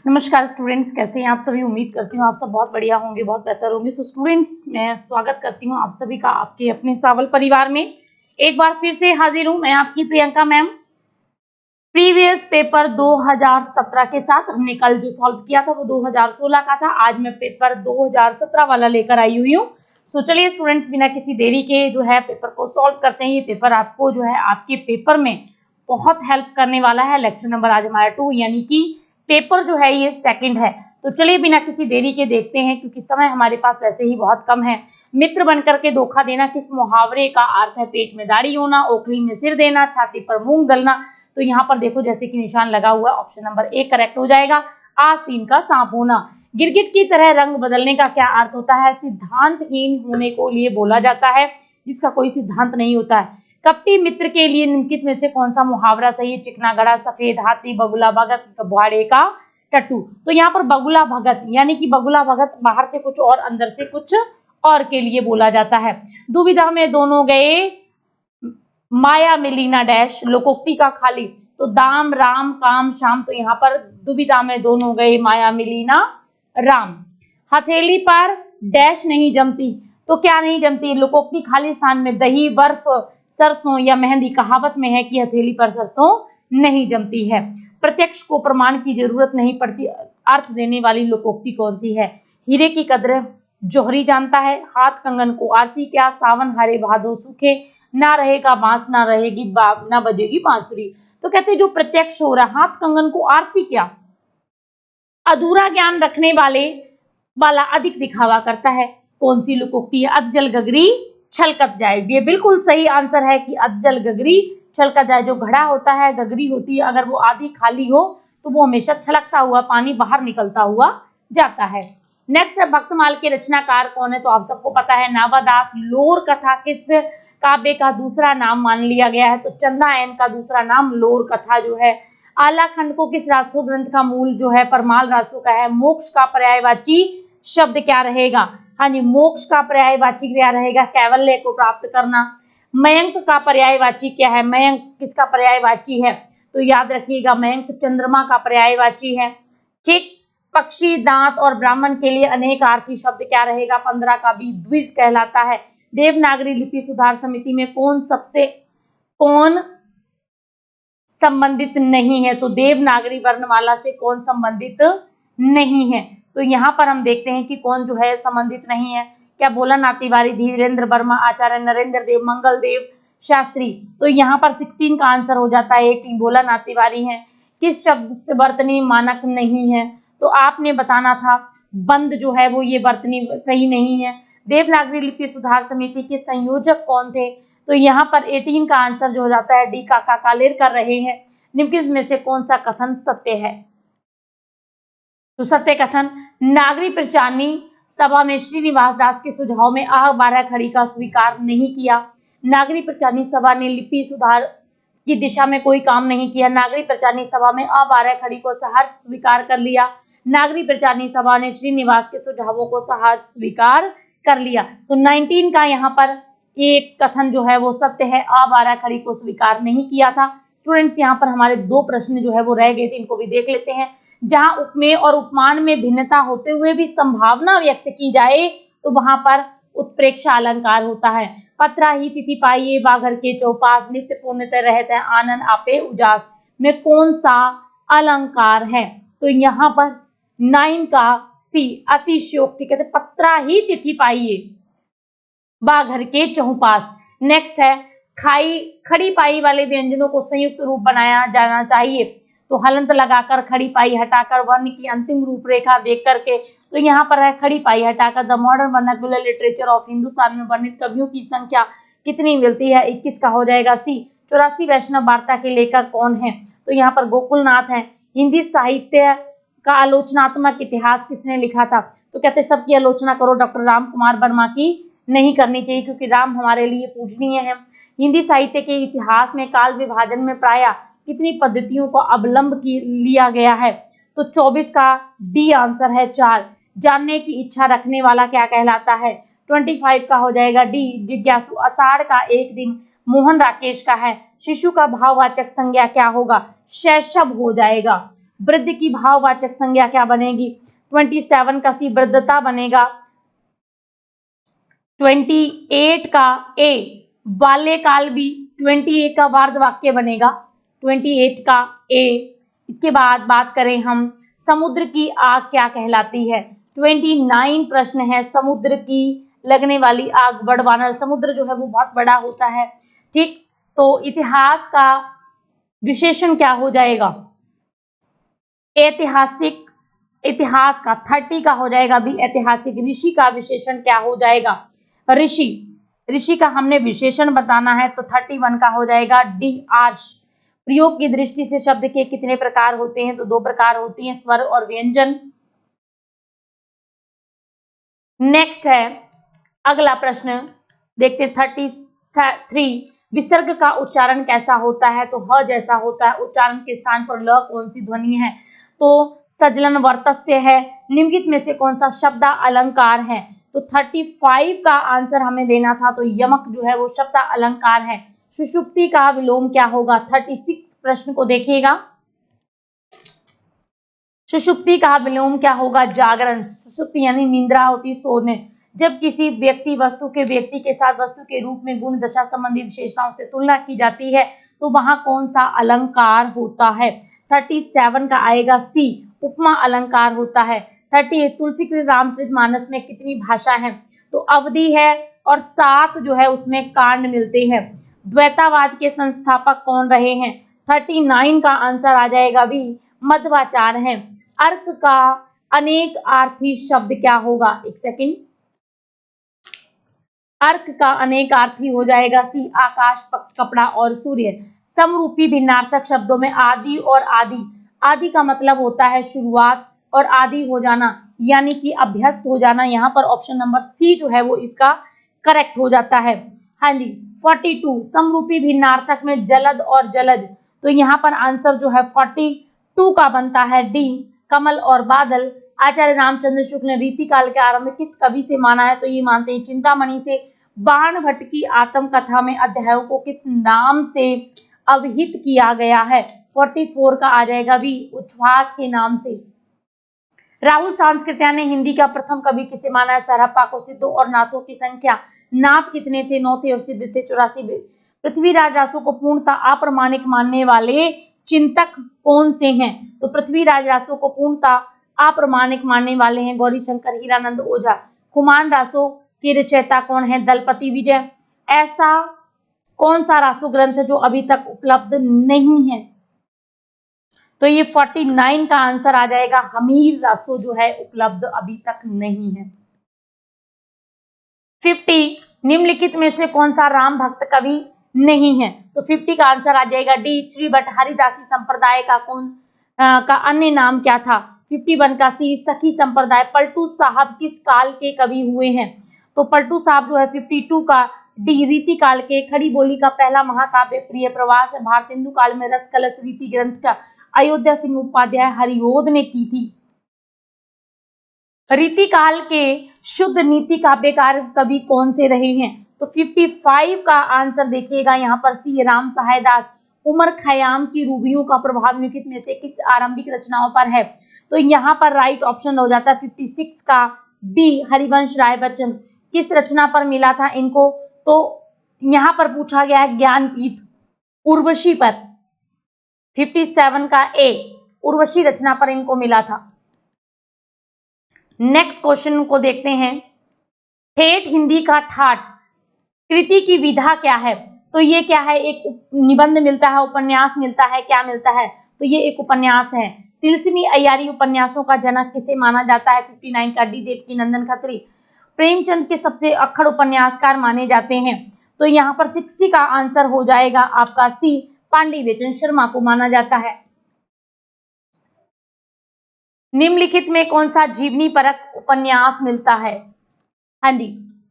नमस्कार स्टूडेंट्स, कैसे हैं आप सभी। उम्मीद करती हूँ आप सब बहुत बढ़िया होंगे, बहुत बेहतर होंगे। सो स्टूडेंट्स, मैं स्वागत करती हूँ आप सभी का आपके अपने सावल परिवार में। एक बार फिर से हाजिर हूँ मैं आपकी प्रियंका मैम। प्रीवियस पेपर 2017 के साथ हमने कल जो सॉल्व किया था वो 2016 का था। आज मैं पेपर 2017 वाला लेकर आई हुई हूँ। सो चलिए स्टूडेंट्स, बिना किसी देरी के जो है पेपर को सॉल्व करते हैं। ये पेपर आपको जो है आपके पेपर में बहुत हेल्प करने वाला है। लेक्चर नंबर आज हमारा 2, यानी कि पेपर जो है ये सेकंड है। तो चलिए बिना किसी देरी के देखते हैं, क्योंकि समय हमारे पास वैसे ही बहुत कम है। मित्र बनकर के धोखा देना किस मुहावरे का अर्थ है? पेट में दाढ़ी होना, ओखली में सिर देना, छाती पर मूंग दलना। तो यहाँ पर देखो जैसे कि निशान लगा हुआ है, ऑप्शन नंबर ए करेक्ट हो जाएगा। आस्तीन का सांप होना। गिरगिट की तरह रंग बदलने का क्या अर्थ होता है? सिद्धांतहीन होने को लिए बोला जाता है, जिसका कोई सिद्धांत नहीं होता है। कपटी मित्र के लिए निम्नलिखित में से कौन सा मुहावरा सही है? चिकना गड़ा, सफेद हाथी, बगुला भगत, भाड़े का टट्टू। तो यहाँ पर बगुला भगत, यानी कि बगुला भगत बाहर से कुछ और अंदर से कुछ और के लिए बोला जाता है। दुविधा में दोनों गए, माया मिली ना डैश, लोकोक्ति का खाली। तो दाम राम काम शाम। तो यहाँ पर दुविधा में दोनों गए, माया मिली ना राम। हथेली पर डैश नहीं जमती। तो क्या नहीं जमती? लोकोक्ति खाली स्थान में दही, बर्फ, सरसों या मेहंदी। कहावत में है कि हथेली पर सरसों नहीं जमती है। प्रत्यक्ष को प्रमाण की जरूरत नहीं पड़ती, अर्थ देने वाली लोकोक्ति कौन सी है? हीरे की कद्र जोहरी जानता है। हाथ कंगन को आरसी क्या? सावन हरे भादो सूखे, ना रहेगा बांस ना रहेगी ना बजेगी बांसुरी। तो कहते हैं जो प्रत्यक्ष हो रहा है, हाथ कंगन को आरसी क्या? अधूरा ज्ञान रखने वाला अधिक दिखावा करता है। कौन सी लोकोक्ति है? अधजल गगरी छलकत जाए। ये बिल्कुल सही आंसर है कि अधजल गगरी छलकत जाए। जो घड़ा होता है, गगरी होती है, अगर वो आधी खाली हो तो वो हमेशा छलकता हुआ पानी बाहर निकलता हुआ जाता है। नेक्स्ट है भक्तमाल के रचनाकार कौन है? तो आप सबको पता है नावादास। लोर कथा किस काव्य का दूसरा नाम मान लिया गया है? तो चंदायन का दूसरा नाम लोर कथा जो है। आला खंड को किस राजसो ग्रंथ का मूल जो है परमाल राजसो का है? मोक्ष का पर्यायवाची शब्द क्या रहेगा? हाँ जी, मोक्ष का पर्यायवाची क्या रहेगा? कैवल्य को प्राप्त करना। मयंक का पर्यायवाची क्या है? मयंक किसका पर्यायवाची है? तो याद रखिएगा, मयंक चंद्रमा का पर्यायवाची है। ठीक। पक्षी, दांत और ब्राह्मण के लिए अनेकार्थी शब्द क्या रहेगा? 15 का भी द्विज कहलाता है। देवनागरी लिपि सुधार समिति में कौन संबंधित नहीं है? तो देवनागरी वर्णमाला से कौन संबंधित नहीं है? तो यहाँ पर हम देखते हैं कि कौन जो है संबंधित नहीं है। क्या? भोलानाथ तिवारी, धीरेन्द्र वर्मा, आचार्य नरेंद्र देव, मंगल देव शास्त्री। तो यहाँ पर 16 का आंसर हो जाता है कि भोलानाथ तिवारी है। किस शब्द से वर्तनी मानक नहीं है? तो आपने बताना था बंद जो है वो ये वर्तनी सही नहीं है। देवनागरी लिपि सुधार समिति के संयोजक कौन थे? तो यहाँ पर 18 का आंसर जो हो जाता है डी। कालेर कर रहे हैं। निम्नलिखित में से कौन सा कथन सत्य है? तो सत्य कथन, नागरी प्रचारणी सभा में श्रीनिवास दास के सुझाव में आह 12 खड़ी का स्वीकार नहीं किया। नागरी प्रचारणी सभा ने लिपि सुधार की दिशा में कोई काम नहीं किया। नागरी प्रचारणी सभा में आह 12 खड़ी को सहर्ष स्वीकार कर लिया। नागरी प्रचारणी सभा ने श्रीनिवास के सुझावों को सहर्ष स्वीकार कर लिया। तो 19 का यहाँ पर एक कथन जो है वो सत्य है, आ 12 खड़ी को स्वीकार नहीं किया था। स्टूडेंट्स, यहाँ पर हमारे 2 प्रश्न जो है वो रह गए थे, इनको भी देख लेते हैं। जहां उपमेय और उपमान में भिन्नता होते हुए भी संभावना व्यक्त की जाए तो वहां पर उत्प्रेक्षा अलंकार होता है। पत्रा ही तिथि पाइये बाघर के चौपास, नित्य पुण्यत रहते हैं आनंद आपे उजास में कौन सा अलंकार है? तो यहाँ पर 9 का सी अतिशयोक्ति, कहते पत्रा ही तिथि पाइये बाघर के चौपास। नेक्स्ट है खड़ी पाई वाले व्यंजनों को संयुक्त रूप बनाया जाना चाहिए। तो हलंत लगाकर, खड़ी पाई हटाकर, वर्ण की अंतिम रूपरेखा देख करके। तो यहाँ पर है खड़ी पाई हटाकर। The modern vernacular literature of Hindustan में वर्णित कवियों की संख्या कितनी मिलती है? 21 का हो जाएगा सी। 84 वैष्णव वार्ता के लेखक कौन है? तो यहाँ पर गोकुलनाथ है। हिंदी साहित्य का आलोचनात्मक इतिहास किसने लिखा था? तो कहते सबकी आलोचना करो, डॉक्टर राम कुमार वर्मा की नहीं करनी चाहिए, क्योंकि राम हमारे लिए पूजनीय है। हिंदी साहित्य के इतिहास में काल विभाजन में प्रायः कितनी पद्धतियों को अवलंब लिया गया है? तो 24 का डी आंसर है 4। जानने की इच्छा रखने वाला क्या कहलाता है? 25 का हो जाएगा डी जिज्ञासु। आषाढ़ का एक दिन मोहन राकेश का है। शिशु का भाववाचक संज्ञा क्या होगा? शैशव हो जाएगा। वृद्ध की भाववाचक संज्ञा क्या बनेगी? 27 का सी वृद्धता बनेगा। 28 का ए बाल्यकाल भी, 28 का वार्ध वाक्य बनेगा, 28 का ए। इसके बाद बात करें हम, समुद्र की आग क्या कहलाती है? 29 प्रश्न है, समुद्र की लगने वाली आग, बड़वानल। समुद्र जो है वो बहुत बड़ा होता है, ठीक। तो इतिहास का विशेषण क्या हो जाएगा? ऐतिहासिक, इतिहास का 30 का हो जाएगा भी ऐतिहासिक। ऋषि का विशेषण क्या हो जाएगा? ऋषि, ऋषि का हमने विशेषण बताना है तो 31 का हो जाएगा डी आर्ष। प्रयोग की दृष्टि से शब्द के कितने प्रकार होते हैं? तो 2 प्रकार होती हैं, स्वर और व्यंजन। नेक्स्ट है अगला प्रश्न, देखते हैं 33। विसर्ग का उच्चारण कैसा होता है? तो ह जैसा होता है। उच्चारण के स्थान पर ल कौन सी ध्वनि है? तो सजलन वर्तस्य है। निम्नलिखित में से कौन सा शब्द अलंकार है? तो 35 का आंसर हमें देना था, तो यमक जो है वो शब्द अलंकार है। सुषुप्ति का विलोम क्या होगा? 36 प्रश्न को देखिएगा। सुषुप्ति का विलोम क्या होगा? जागरण। सुषुप्ति यानी निंद्रा होती, सोने। जब किसी व्यक्ति वस्तु के साथ वस्तु के रूप में गुण दशा संबंधी विशेषताओं से तुलना की जाती है तो वहां कौन सा अलंकार होता है? 37 का आएगा सी, उपमा अलंकार होता है। 38 तुलसीकृत रामचरितमानस में कितनी भाषा है? तो अवधि है और 7 जो है उसमें कांड मिलते हैं। द्वैतावाद के संस्थापक कौन रहे हैं? 39 का आंसर आ जाएगा भी मध्वाचार्य है। अर्क का अनेक अर्थी शब्द क्या होगा? एक सेकंड, अर्क का अनेक अर्थी हो जाएगा सी, आकाश, कपड़ा और सूर्य। समरूपी भिन्नार्थक शब्दों में आदि और आदि, आदि का मतलब होता है शुरुआत और आदि हो जाना यानी कि अभ्यस्त हो जाना। यहाँ पर ऑप्शन नंबर सी जो है वो इसका करेक्ट हो जाता है। हाँ जी। 42 समरूपी भिन्नार्थक में जलद और जलज, तो यहाँ पर आंसर जो है 42 का बनता है डी, कमल और बादल। आचार्य रामचंद्र शुक्ल ने रीतिकाल के आरंभ में किस कवि से माना है? तो ये मानते हैं चिंतामणि से। बाणभट्ट की आत्मकथा में अध्यायों को किस नाम से अवहित किया गया है? 44 का आ जाएगा भी उच्छ्वास के नाम से। राहुल सांस्कृत्या ने हिंदी का प्रथम कवि किसे माना है? सरहप्पा को। सिद्धों और नाथों की संख्या, नाथ कितने थे? 9 थे और सिद्ध थे 84। पृथ्वीराज रासो को पूर्णतः अप्रामाणिक मानने वाले चिंतक कौन से हैं? तो पृथ्वीराज रासो को पूर्णतः अप्रामाणिक मानने वाले हैं गौरीशंकर हीरानंद ओझा। कुमान रासो के रचयिता कौन है? दलपति विजय। ऐसा कौन सा रासो ग्रंथ है जो अभी तक उपलब्ध नहीं है? तो ये 49 का आंसर आ जाएगा हमीर रासो जो है उपलब्ध अभी तक नहीं है। 50 निम्नलिखित में से कौन सा राम भक्त कवि नहीं है? तो 50 का आंसर आ जाएगा डी, श्री भट्ट। हरिदासी संप्रदाय का का अन्य नाम क्या था? 51 का सी, सखी संप्रदाय। पलटू साहब किस काल के कवि हुए हैं? तो पलटू साहब जो है 52 का डी, रीति काल के। खड़ी बोली का पहला महाकाव्य प्रिय प्रवास भारतेंदु काल में रस कलश रीति ग्रंथ का अयोध्या सिंह उपाध्याय हरिओद ने की थी। रीति काल के शुद्ध नीति काव्यकार कवि कौन से रहे हैं? तो 55 का आंसर देखिएगा यहाँ पर सी, राम सहाय दास। उमर खयाम की रूबियों का प्रभाव निम्नलिखित में से किस आरंभिक रचनाओं पर है? तो यहाँ पर राइट ऑप्शन हो जाता है 56 का बी, हरिवंश राय बच्चन। किस रचना पर मिला था इनको? तो यहाँ पर पूछा गया है ज्ञानपीठ, उर्वशी पर। 57 का ए, उर्वशी रचना पर इनको मिला था। नेक्स्ट क्वेश्चन को देखते हैं। ठेठ हिंदी का ठाठ कृति की विधा क्या है? तो ये क्या है? एक निबंध मिलता है, उपन्यास मिलता है, क्या मिलता है? तो ये एक उपन्यास है। तिलस्मी अय्यारी उपन्यासों का जनक किसे माना जाता है? 59 का डी, देवकीनंदन खत्री। प्रेमचंद के सबसे अक्खड़ उपन्यासकार माने जाते हैं। तो यहाँ पर 60 का आंसर हो जाएगा आपका सी, पांडे बेचन शर्मा को माना जाता है। निम्नलिखित में कौन सा जीवनी परक उपन्यास मिलता है? हाँ जी,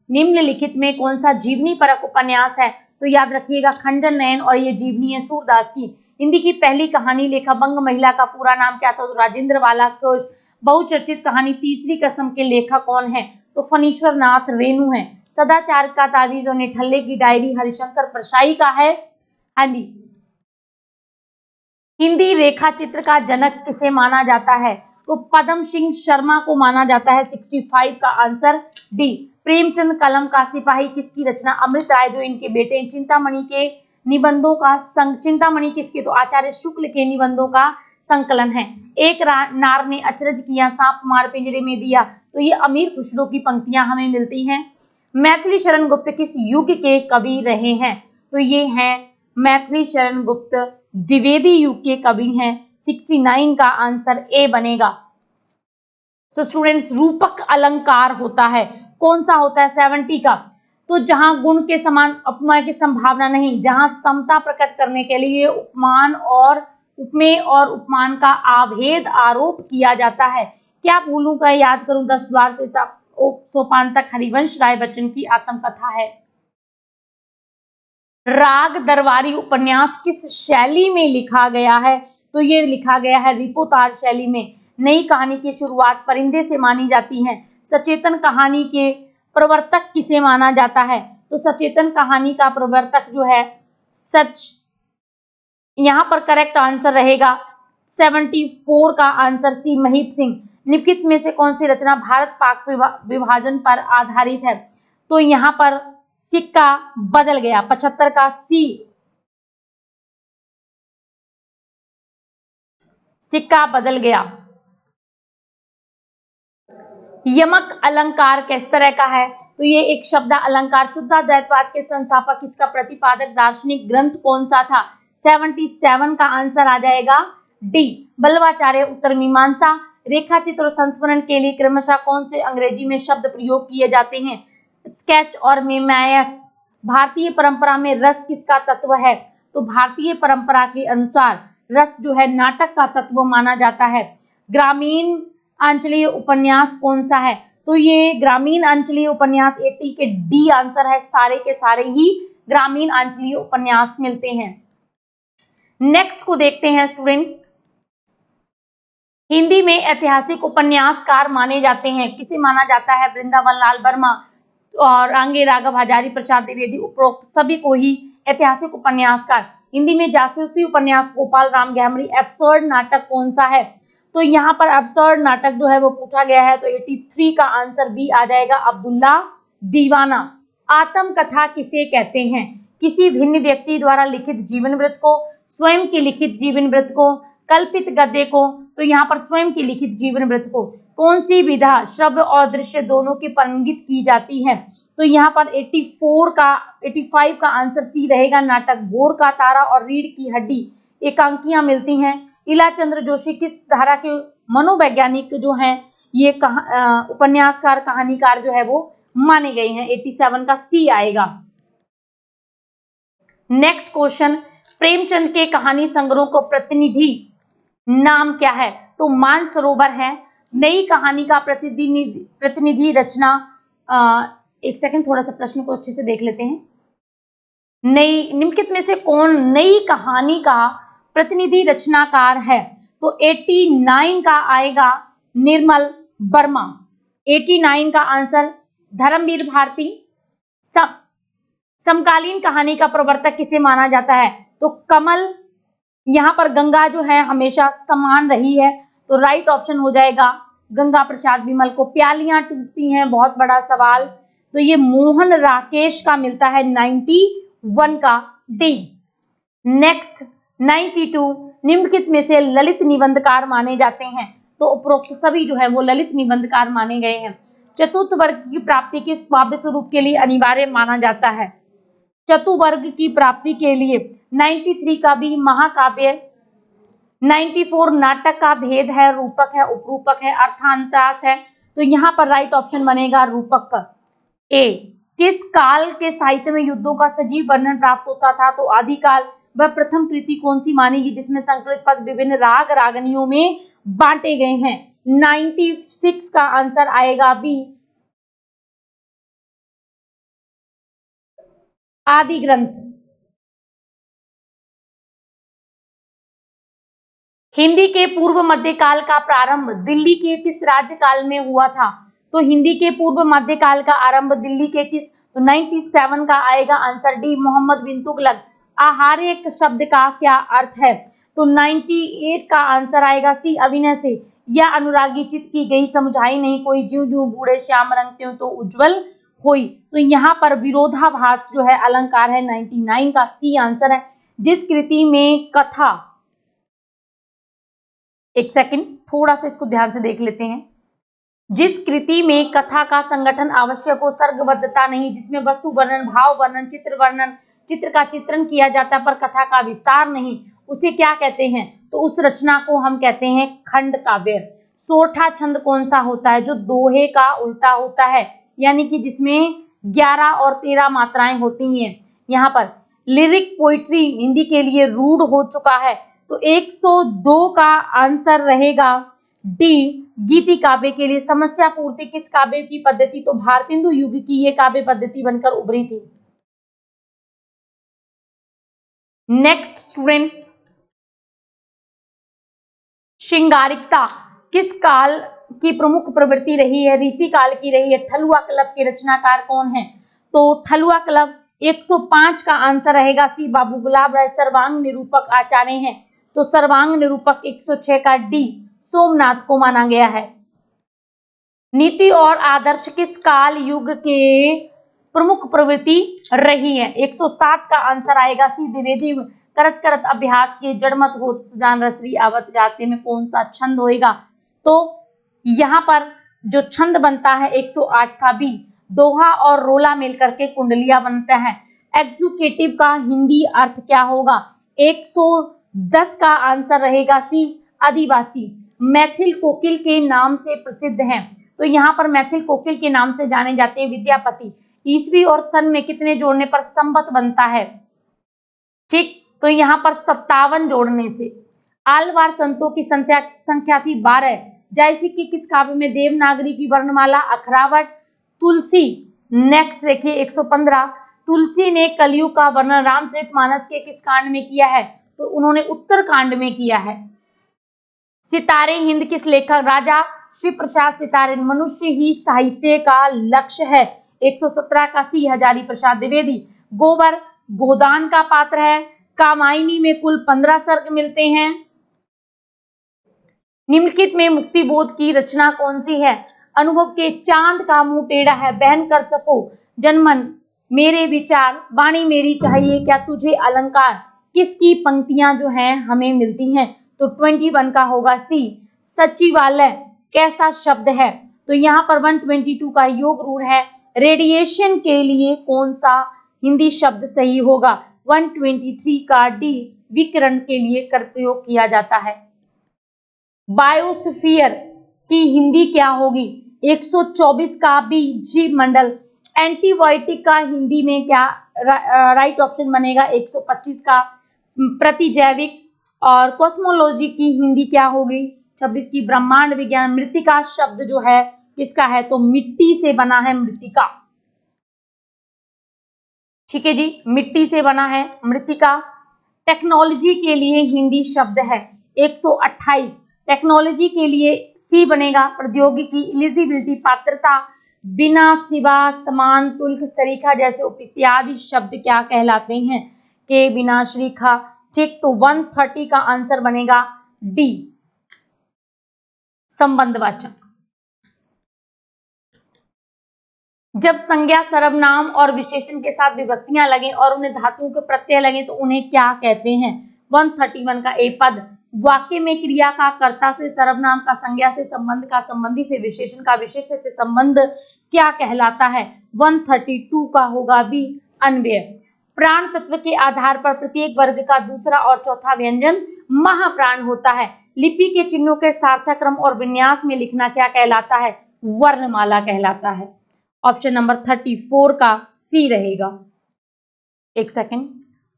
निम्नलिखित में कौन सा जीवनी परक उपन्यास है? तो याद रखिएगा खंजन नयन, और ये जीवनी है सूरदास की। हिंदी की पहली कहानी लेखा बंग महिला का पूरा नाम क्या था? तो राजेंद्र वाला कोश। बहुचर्चित कहानी तीसरी कसम के लेखक कौन है? तो फणीश्वर नाथ रेणु है। सदाचार का तावीज और निठल्ले की डायरी हरिशंकर परशाई का है। हाँ जी, हिंदी रेखा चित्र का जनक किसे माना जाता है? तो पद्म सिंह शर्मा को माना जाता है। 65 का आंसर डी। प्रेमचंद कलम का सिपाही किसकी रचना? अमृत राय जो इनके बेटे हैं। चिंतामणि के निबंधों का चिंतामणि किसके? तो आचार्य शुक्ल के निबंधों का संकलन है। एक नार ने अचरज किया, सांप मार पिंजरे में दिया, तो ये अमीर खुसरो की पंक्तियां हमें मिलती हैं। मैथिली शरण गुप्त किस युग के कवि रहे हैं? तो ये हैं मैथिली शरण गुप्त द्विवेदी युग के कवि हैं। 69 का आंसर ए बनेगा। सो स्टूडेंट्स, रूपक अलंकार होता है, कौन सा होता है? 70 का। तो जहां गुण के समान उपमा की संभावना नहीं, जहां समता प्रकट करने के लिए उपमान और उपमेय और उपमान का आभेद आरोप किया जाता है। क्या भूलूं का याद करूं, 10 द्वार से सोपान तक, हरिवंश राय बच्चन की आत्मकथा है। राग दरबारी उपन्यास किस शैली में लिखा गया है? तो ये लिखा गया है रिपोतार शैली में। नई कहानी की शुरुआत परिंदे से मानी जाती है। सचेतन कहानी के प्रवर्तक किसे माना जाता है? तो सचेतन कहानी का प्रवर्तक जो है सच, यहां पर करेक्ट आंसर रहेगा 74 का आंसर सी, महीप सिंह। निम्नलिखित में से कौन सी रचना भारत पाक विभाजन पर आधारित है? तो यहां पर सिक्का बदल गया, 75 का सी, सिक्का बदल गया। यमक अलंकार किस तरह का है? तो ये एक शब्द अलंकार शुद्धाद्वैतवाद के संस्थापक, इसका प्रतिपादक दार्शनिक ग्रंथ कौन सा था? 77 का आंसर आ जाएगा डी, बल्लवाचार्य उत्तर मीमांसा। रेखा चित्र और संस्मरण के लिए क्रमशः कौन से अंग्रेजी में शब्द प्रयोग किए जाते हैं? स्केच और मेमैस। भारतीय परंपरा में रस किसका तत्व है? तो भारतीय परंपरा के अनुसार रस जो है नाटक का तत्व माना जाता है। ग्रामीण आंचलीय उपन्यास कौन सा है? तो ये ग्रामीण आंचलीय उपन्यास 80 के डी आंसर है। सारे के सारे ही ग्रामीण आंचलीय उपन्यास मिलते हैं। नेक्स्ट को देखते हैं स्टूडेंट्स। हिंदी में ऐतिहासिक उपन्यासकार माने जाते हैं, किसे माना जाता है? वृंदावन लाल वर्मा और आंगे राघव, हजारी प्रसाद द्विवेदी, उपरोक्त सभी को ही ऐतिहासिक उपन्यासकार। हिंदी में जासूसी उपन्यास गोपाल राम गहमरी। एब्सर्ड नाटक कौन सा है? तो यहाँ पर एब्सर्ड नाटक जो है वो पूछा गया है, तो 83 का आंसर बी आ जाएगा, अब्दुल्ला दीवाना। आत्मकथा किसे कहते हैं? किसी भिन्न व्यक्ति द्वारा लिखित जीवन वृत्त को, स्वयं की लिखित जीवन वृत्त को, कल्पित गद्य को। तो यहाँ पर स्वयं की लिखित जीवन वृत्त को। कौन सी विधा श्रव्य और दृश्य दोनों की परिणित की जाती है? तो यहाँ पर 85 का आंसर सी रहेगा, नाटक। भोर का तारा और रीढ़ की हड्डी एकांकियां मिलती हैं। इला चंद्र जोशी किस धारा के मनोवैज्ञानिक जो हैं, ये उपन्यासकार कहानीकार जो है वो माने गए हैं? 87 का सी आएगा। नेक्स्ट क्वेश्चन, प्रेमचंद के कहानी संग्रह को प्रतिनिधि नाम क्या है? तो मानसरोवर है। नई कहानी का प्रतिनिधि रचना, एक सेकंड, थोड़ा सा प्रश्न को अच्छे से देख लेते हैं। निम्नलिखित में से कौन नई कहानी का प्रतिनिधि रचनाकार है? तो 89 का आएगा निर्मल वर्मा। 89 का आंसर धर्मवीर भारती। समकालीन कहानी का प्रवर्तक किसे माना जाता है? तो कमल। यहाँ पर गंगा जो है हमेशा समान रही है, तो राइट ऑप्शन हो जाएगा गंगा प्रसाद विमल को। प्यालियां टूटती हैं, बहुत बड़ा सवाल, तो ये मोहन राकेश का मिलता है 91 का डी। नेक्स्ट 92, निम्नलिखित में से ललित निबंधकार माने जाते हैं? तो उपरोक्त सभी जो है वो ललित निबंधकार माने गए हैं। चतुर्थ वर्ग की प्राप्ति किस काव्य स्वरूप के लिए अनिवार्य माना जाता है? चतुवर्ग की प्राप्ति के लिए 93 का भी महाकाव्य, 94 नाटक का भेद है, रूपक है, उपरूपक है, अर्थांतरास है। तो यहाँ पर राइट ऑप्शन बनेगा रूपक ए। किस काल के साहित्य में युद्धों का सजीव वर्णन प्राप्त होता था? तो आदिकाल। वह प्रथम कृति कौन सी मानेगी जिसमें संकलित पद विभिन्न राग रागनियों में बांटे गए हैं? 96 का आंसर आएगा बी, आदि ग्रंथ। हिंदी के पूर्व मध्यकाल का प्रारंभ दिल्ली के किस राज्यकाल में हुआ था? तो हिंदी के पूर्व मध्यकाल का आरंभ दिल्ली के किस? तो 97 का आएगा आंसर डी, मोहम्मद बिन तुगलक। आहार्य शब्द का क्या अर्थ है? तो 98 का आंसर आएगा सी, अभिनय से। या अनुरागी चित की गई समझाई नहीं कोई, ज्यों ज्यों बूढ़े श्याम रंग त्यों तो उज्जवल होई। तो यहाँ पर विरोधाभास जो है अलंकार है, 99 का सी आंसर है। जिस कृति में कथा, एक सेकंड थोड़ा सा इसको ध्यान से देख लेते हैं। जिस कृति में कथा का संगठन आवश्यक हो, सर्गबद्धता नहीं, जिसमें वस्तु वर्णन, भाव वर्णन, चित्र का चित्रण किया जाता है पर कथा का विस्तार नहीं, उसे क्या कहते हैं? तो उस रचना को हम कहते हैं खंड काव्य। सोरठा छंद कौन सा होता है? जो दोहे का उल्टा होता है, यानी कि जिसमें 11 और 13 मात्राएं होती हैं। यहाँ पर लिरिक पोइट्री हिंदी के लिए रूढ़ हो चुका है, तो 102 का आंसर रहेगा डी, गीति काव्य के लिए। समस्या पूर्ति किस काव्य की पद्धति? तो भारतेंदु युग की ये काव्य पद्धति बनकर उभरी थी। नेक्स्ट स्टूडेंट्स, श्रृंगारिकता किस काल की प्रमुख प्रवृत्ति रही है? रीति काल की रही है। ठलुआ क्लब के रचनाकार कौन है? तो ठलुआ क्लब 105 का आंसर रहेगा सी, बाबू गुलाब राय। सर्वांग निरूपक आचार्य हैं, तो सर्वांग निरूपक 106 का डी, सोमनाथ को माना गया है। नीति और आदर्श किस काल युग के प्रमुख प्रवृत्ति रही है? 107 का आंसर आएगा सी, द्विवेदी। करत करत अभ्यास के जड़मत होत सुजान रसरी आवत जाते में कौन सा छंद होएगा? तो यहाँ पर जो छंद बनता है 108 का बी, दोहा और रोला मिलकर के कुंडलिया बनता है। एग्जीक्यूटिव का हिंदी अर्थ क्या होगा? 110 का आंसर रहेगा सी, आदिवासी। मैथिल कोकिल के नाम से प्रसिद्ध हैं, तो यहाँ पर मैथिल कोकिल के नाम से जाने जाते हैं विद्यापति। ईस्वी और सन में कितने जोड़ने पर संवत बनता है? ठीक, तो यहाँ पर 57 जोड़ने से। आलवार संतों की संख्या थी 12। जायसी की किस काव्य में देवनागरी की वर्णमाला? अखरावट। तुलसी, नेक्स्ट देखिए 115, तुलसी ने कलयुग का वर्णन रामचरितमानस के किस कांड में किया है? तो उन्होंने उत्तर कांड में किया है। सितारे हिंद किस लेखक? राजा श्री प्रसाद सितारे। मनुष्य ही साहित्य का लक्ष्य है, 117 का सी, हजारी प्रसाद द्विवेदी। गोबर गोदान का पात्र है। कामायनी में कुल 15 सर्ग मिलते हैं। निम्नलिखित में मुक्ति बोध की रचना कौन सी है? अनुभव के चांद का मुंह टेढ़ा है, बहन कर सको जनमन मेरे विचार, वाणी मेरी चाहिए क्या तुझे अलंकार, किसकी पंक्तियां जो हैं हमें मिलती हैं? तो 21 का होगा सी, सचिवालय कैसा शब्द है? तो यहाँ पर 122 का योग रूढ़ है। रेडिएशन के लिए कौन सा हिंदी शब्द सही होगा? 123 का डी, विकिरण के लिए कर प्रयोग किया जाता है। बायोस्फीयर की हिंदी क्या होगी? 124 का बी, जीव मंडल। एंटीबायोटिक का हिंदी में क्या राइट ऑप्शन बनेगा? 125 का प्रतिजैविक। और कॉस्मोलॉजी की हिंदी क्या होगी? 26 की ब्रह्मांड विज्ञान। मृतिका शब्द जो है किसका है? तो मिट्टी से बना है, मृतिका। ठीक है जी, मिट्टी से बना है मृतिका। टेक्नोलॉजी के लिए हिंदी शब्द है 128। टेक्नोलॉजी के लिए सी बनेगा, प्रौद्योगिकी। एलिजिबिलिटी पात्रता, बिना, सिवा, समान, तुल्क, सरीखा जैसे इत्यादि शब्द क्या कहलाते हैं? के, बिना, श्रीखा। ठीक, तो 130 का आंसर बनेगा डी, संबंधवाचक। जब संज्ञा सर्वनाम और विशेषण के साथ विभक्तियां लगे और उन्हें धातुओं के प्रत्यय लगे तो उन्हें क्या कहते हैं? 131 का ए, पद। वाक्य में क्रिया का कर्ता से, सर्वनाम का संज्ञा से, संबंध का संबंधी से, विशेषण का विशेष्य से संबंध क्या कहलाता है? 132 का होगा बी, अन्वय। प्राण तत्व के आधार पर प्रत्येक वर्ग का दूसरा और चौथा व्यंजन महाप्राण होता है। लिपि के चिन्हों के सार्थक क्रम और विन्यास में लिखना क्या कहलाता है? वर्णमाला कहलाता है। ऑप्शन नंबर 34 का सी रहेगा। एक सेकंड,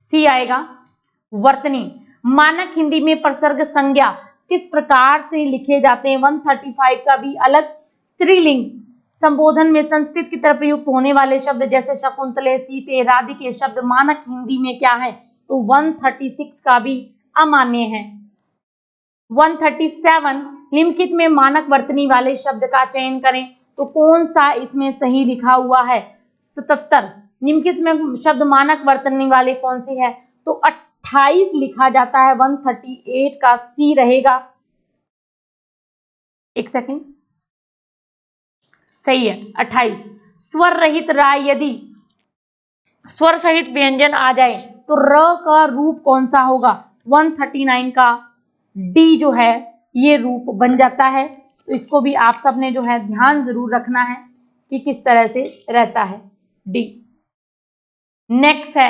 सी आएगा, वर्तनी। मानक हिंदी में प्रसर्ग संज्ञा किस प्रकार से लिखे जाते हैं? 135 का भी अलग। स्त्रीलिंग संबोधन में संस्कृत की तरफ प्रयुक्त होने वाले शब्द जैसे शकुंतले, सीते, राधिके शब्द मानक हिंदी में क्या है? तो 136 का भी अमान्य है। 137 निम्नलिखित में मानक वर्तनी वाले शब्द का चयन करें, तो कौन सा इसमें सही लिखा हुआ है? 77 निम्नलिखित में शब्द मानक वर्तनी वाले कौन सी है? तो 28 लिखा जाता है, 138 का सी रहेगा। एक सेकंड, सही है 28। स्वर रहित राय, यदि स्वर सहित व्यंजन आ जाए तो र का रूप कौन सा होगा? 139 का डी जो है ये रूप बन जाता है। तो इसको भी आप सब ने जो है ध्यान जरूर रखना है कि किस तरह से रहता है डी। नेक्स्ट है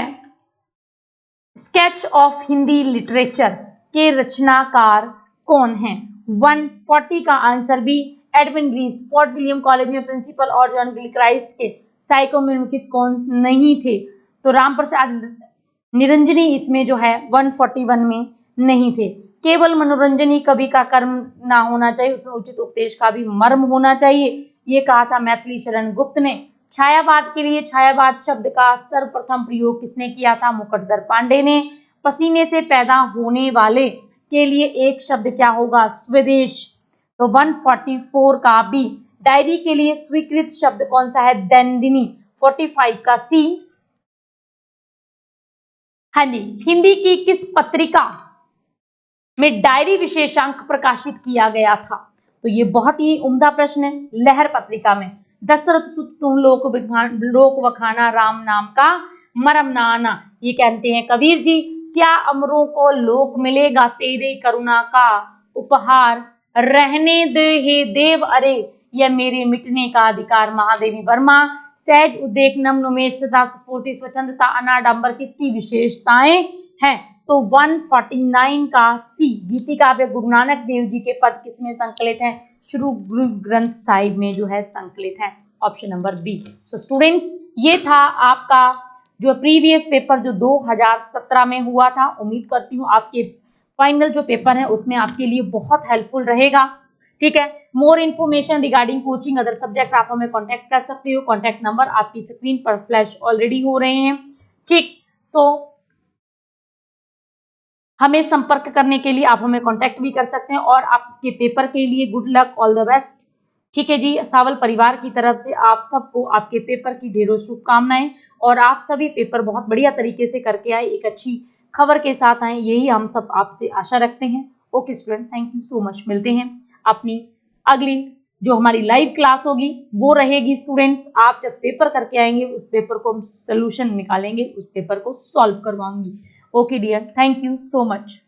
स्केच ऑफ हिंदी लिटरेचर के रचनाकार कौन हैं? 140 का answer B Edwin Greaves. Fort William College में प्रिंसिपल और जॉन गिलक्राइस्ट के साइकोमोनिकित कौन नहीं थे? तो राम प्रसाद निरंजनी इसमें जो है 141 में नहीं थे। केवल मनोरंजन ही कवि का कर्म ना होना चाहिए, उसमें उचित उपदेश का भी मर्म होना चाहिए, ये कहा था मैथिली शरण गुप्त ने। छायावाद के लिए छायावाद शब्द का सर्वप्रथम प्रयोग किसने किया था? मुकुटधर पांडे ने। पसीने से पैदा होने वाले के लिए एक शब्द क्या होगा? स्वदेश। तो 144 का बी। डायरी के लिए स्वीकृत शब्द कौन सा है? दैनंदिनी। 45 का सी। हाँ जी, हिंदी की किस पत्रिका में डायरी विशेषांक प्रकाशित किया गया था? तो ये बहुत ही उम्दा प्रश्न है। लहर पत्रिका में। दशरथ सुत तुम लोक वखाना, राम नाम का मरम ना आना, ये कहते हैं कबीर जी। क्या अमरों को लोक मिलेगा तेरे करुणा का उपहार, रहने दे हे देव अरे यह मेरे मिटने का अधिकार। महादेवी वर्मा। सहज उद्देक नम्र उमेश सदा स्फूर्ति स्वच्छंदता अनाडंबर किसकी विशेषताएं हैं? तो 149 का सी। गीति काव्य गुरु नानक देव जी के पद किसमें संकलित हैं? श्री गुरु ग्रंथ साहिब में जो है संकलित है। Option number B. So students, ये था आपका जो प्रीवियस पेपर जो 2017 में हुआ था। उम्मीद करती हूँ आपके फाइनल जो पेपर है उसमें आपके लिए बहुत हेल्पफुल रहेगा। ठीक है, more information regarding coaching other subject आप हमें कांटेक्ट कर सकते हो। कांटेक्ट नंबर आपकी स्क्रीन पर फ्लैश ऑलरेडी हो रहे हैं। ठीक, सो हमें संपर्क करने के लिए आप हमें कांटेक्ट भी कर सकते हैं और आपके पेपर के लिए good luck, all the best. ठीक है जी, सावल परिवार की तरफ से आप सबको आपके पेपर की ढेरों शुभकामनाएं और आप सभी पेपर बहुत बढ़िया तरीके से करके आए, एक अच्छी खबर के साथ आए, यही हम सब आपसे आशा रखते हैं। Okay student, thank you so much. मिलते हैं अपनी अगली जो हमारी लाइव क्लास होगी वो रहेगी स्टूडेंट्स। आप जब पेपर करके आएंगे उस पेपर को हम सोल्यूशन निकालेंगे, उस पेपर को सॉल्व करवाऊंगी। Okay dear, thank you so much.